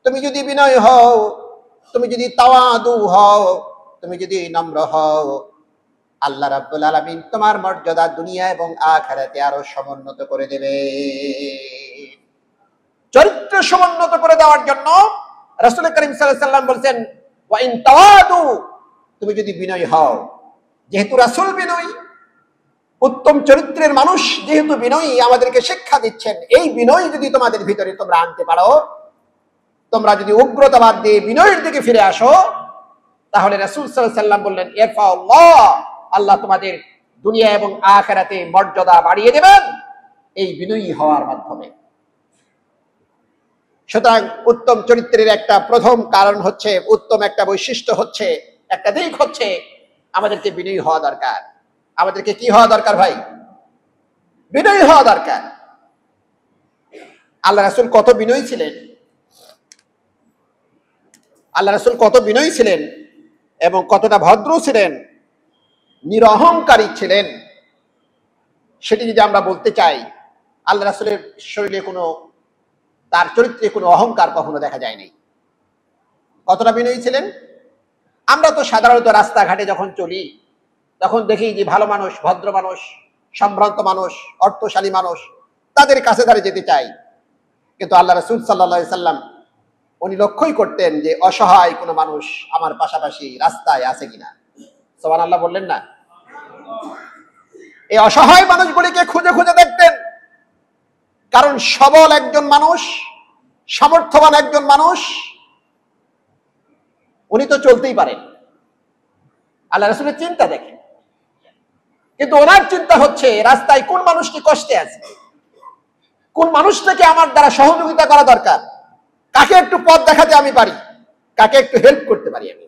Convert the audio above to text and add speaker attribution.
Speaker 1: তুমি যদি বিনয় হও, তুমি যদি তাওয়াদু হও, তুমি যদি নম্র হও, আল্লাহ রাব্বুল আলামিন তোমার মর্যাদা দুনিয়া এবং আখিরাতে আরো সমুন্নত করে দেবে। চরিত্র সমুন্নত করে দেওয়ার জন্য রাসূল করিম সাল্লাল্লাহু আলাইহি ওয়াসাল্লাম বলেন, ওয়া ইন তাওয়াদু, তুমি যদি বিনয়ী হও, যেহেতু রাসূল বিনয়ী, উত্তম চরিত্রের মানুষ যেহেতু বিনয়ী, আমাদেরকে শিক্ষা দিচ্ছেন এই বিনয় যদি তোমাদের ভিতরে তোমরা আনতে পারো, তোমরা যদি উগ্রতা বাদ দিয়ে বিনয়ের দিকে ফিরে আসো, তাহলে রাসূল সাল্লাল্লাহু আলাইহি ওয়াসাল্লাম বললেন, ইরফাউল্লাহ, আল্লাহ তোমাদের দুনিয়া এবং আখিরাতে মর্যাদা বাড়িয়ে দেবেন এই বিনয়ী হওয়ার মাধ্যমে। সুতরাং উত্তম চরিত্রের একটা প্রথম কারণ হচ্ছে, উত্তম একটা বৈশিষ্ট্য হচ্ছে, একটা দিক হচ্ছে আমাদেরকে বিনয়ী হওয়া দরকার। আমাদেরকে কি হওয়া দরকার ভাই? বিনয়ী হওয়া দরকার। আল্লাহ রাসূল কত বিনয়ী ছিলেন, আল্লাহ রাসূল কত বিনয়ী ছিলেন এবং কতটা ভদ্র ছিলেন, নিরহংকারী ছিলেন, সেটি যদি আমরা বলতে চাই, আল্লাহ রাসূলের শরীরে কোনো, তার চরিত্রে কোনো অহংকার কখনো দেখা যায়নি। কতটা বিনয়ী ছিলেন। আমরা তো সাধারণত রাস্তাঘাটে যখন চলি তখন দেখি যে ভালো মানুষ, ভদ্র মানুষ, সম্ভ্রান্ত মানুষ, অর্থশালী মানুষ, তাদের কাছে ধারে যেতে চাই, কিন্তু আল্লাহ রাসূল সাল্লাল্লাহু আলাইহি সাল্লাম উনি লক্ষ্যই করতেন যে অসহায় কোনো মানুষ আমার পাশাপাশি রাস্তায় আছে কিনা। সুবহানাল্লাহ বললেন না? এই অসহায় মানুষগুলিকে খুঁজে খুঁজে দেখতেন, কারণ সবল একজন মানুষ, সামর্থ্যবান একজন মানুষ উনি তো চলতেই পারেন, আল্লাহ রাসূলের চিন্তা দেখেন, কিন্তু ওনার চিন্তা হচ্ছে রাস্তায় কোন মানুষটি কষ্টে আছে, কোন মানুষটাকে আমার দ্বারা সহযোগিতা করা দরকার, কাকে একটু পথ দেখাতে আমি পারি, কাকে একটু হেল্প করতে পারি আমি।